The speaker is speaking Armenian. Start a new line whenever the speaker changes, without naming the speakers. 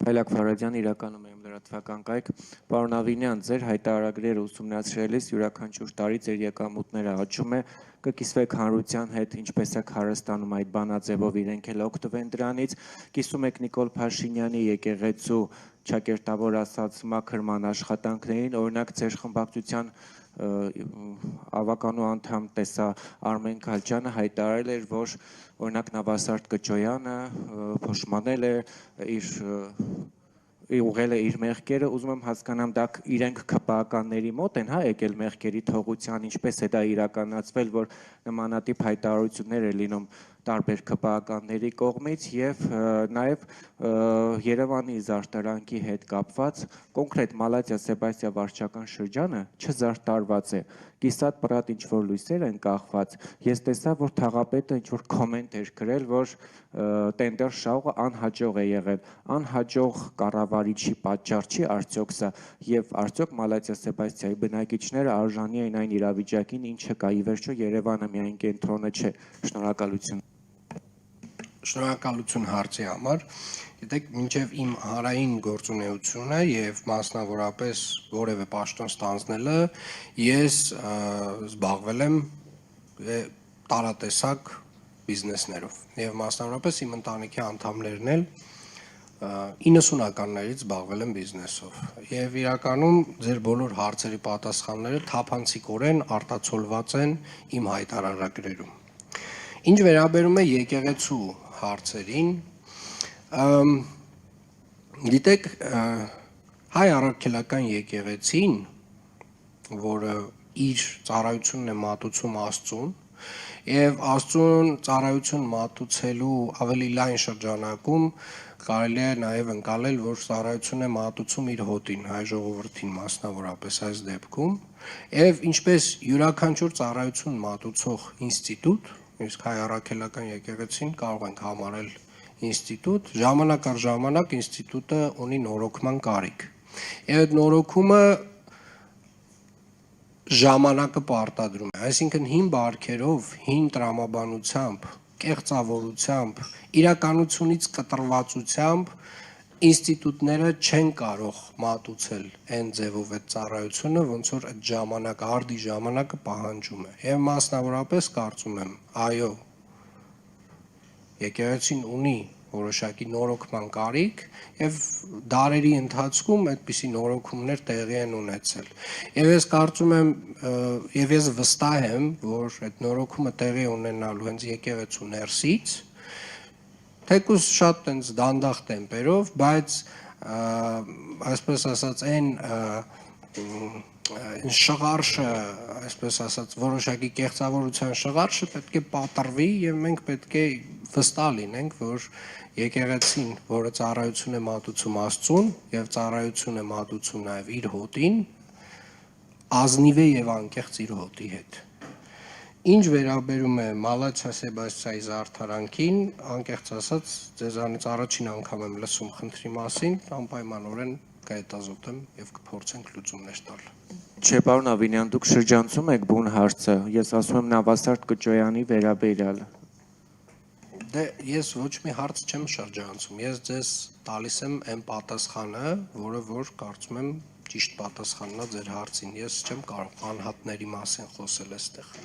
Փայլակ Ֆարադյան, իրականում եմ լրատվական կայք, պարոն Ավինյան, ձեր հայտարարագրերը ուսումնասիրելիս յուրաքանչյուր տարի ձեր եկամուտները աճում է, կկիսվեք հանրության հետ, ինչպես եք հարստանում այդ բանաձևով, իրենք էլ օգտվեն դրանից, կիսում եք Նիկոլ Փաշինյանի եկեղեցու ճակերտավոր ասած մաքրման աշխատանքներին, օրինակ ձեր խմբակցության ավականու անդամ տեսա Արմեն Քալչյանը հայտարարել էր, որ օրինակ Նավասարդ Կճոյանը փոշմանել է ուղղել է իր մեղքերը, ուզում եմ հասկանամ, դա իրենք ԿՊԱ-ականների մոտ են, հա, եկել մեղքերի թողության, ինչպես է դա իրականացվել, որ նմանատիպ հայտարարություններ է լինում տարբեր ԿՊԱ-ականների կողմից եւ նաեւ Երևանի զարդարանքի հետ կապված կոնկրետ Մալաթիա Սեբաստիա վարչական շրջանը չզարդարված է, կիսատ պրատ ինչ-որ լույսեր են կախված, ես տեսա, որ թաղապետը ինչ-որ կոմենտ էր գրել, որ տենդեր շահողը անհաջող է եղել, անհաջող կառավարիչի պատճառ չի արդյոք սա եւ արդյոք Մալաթիա Սեբաստիայի բնակիչները արժանի են այն իրավիճակին, ինչը կա, ի վերջո Երևանը միայն կենտրոնը չէ, շնորհակալություն։
Շնորհակալություն հարցի համար, գիտեք, մինչև իմ հանրային գործունեությունը եւ մասնավորապես որևէ պաշտոն ստանձնելը ես զբաղվել եմ տարատեսակ բիզնեսներով եւ մասնավորապես իմ ընտանիքի անդամներն էլ 90-ականներից զբաղվել են բիզնեսով եւ իրականում ձեր բոլոր հարցերի պատասխանները թափանցիկորեն արտացոլված են իմ հայտարարագրերում։ Ինչ վերաբերում է եկեղեցու հարցերին, գիտեք, հայ առաքելական եկեղեցին, որը իր ծառայությունն է մատուցում Աստծուն, եւ Աստծուն ծառայություն մատուցելու ավելի լայն շրջանակում կարելի է նաեւ ընկալել, որ ծառայություն է մատուցում իր հոտին, հայ ժողովրդին մասնավորապես այս դեպքում, եւ ինչպես յուրաքանչյուր ծառայություն մատուցող ինստիտուտ, իսկ հայ առաքելական եկեղեցին կարող ենք համարել ինստիտուտ, ժամանակ առ ժամանակ ինստիտուտը ունի նորոգման կարիք։ Եվ այդ նորոգումը ժամանակը պարտադրում է, այսինքն հին բարքերով, հին տրամաբանությամբ, կեղծավորությամբ, իրականությունից կտրվածությամբ ինստիտուտները չեն կարող մատուցել այն ձևով այդ ծառայությունը, ոնց որ այդ ժամանակը, արդի ժամանակը պահանջում է։ Եվ մասնավորապես կարծում եմ, այո, եկեղեցին ունի որոշակի նորոգման կարիք եւ դարերի ընթացքում այդպիսի նորոգումներ տեղի են ունեցել։ Եվ ես կարծում եմ եւ ես վստահ եմ, որ այդ նորոգումը տեղի ունենալու հենց եկեղեցու ներսից, թեկուզ շատ տենց դանդաղ տեմպերով, բայց այսպես ասած այն շղարշը, այսպես ասած, որոշակի կեղծավորության շղարշը պետք է պատռվի եւ մենք պետք է վստահ լինենք, որ եկեղեցին, որը ծառայություն է մատուցում Աստծուն եւ ծառայություն է մատուցում նաեւ իր հոտին, ազնիվ է եւ անկեղծ իր հոտի հետ։ Ինչ վերաբերում է Մալաթիա Սեբաստիայի զարդարանքին, անկեղծ ասած, ձեզանից առաջին անգամ եմ լսում խնդրի մասին, անպայմանորեն կհետազոտեմ եւ կփորձենք լուծումներ տալ։
Չէ, պարոն Ավինյան, դուք շրջանցում եք բուն հարցը, ես ասում եմ Նավասարդ Կճոյանի վերաբերյալ։
Դե ես ոչ մի հարց չեմ շրջանցում, ես ձեզ տալիս եմ այն պատասխանը, որը որ կարծում եմ ճիշտ պատասխանն է ձեր հարցին, ես չեմ կարող անհատների մասին խոսել այստեղ։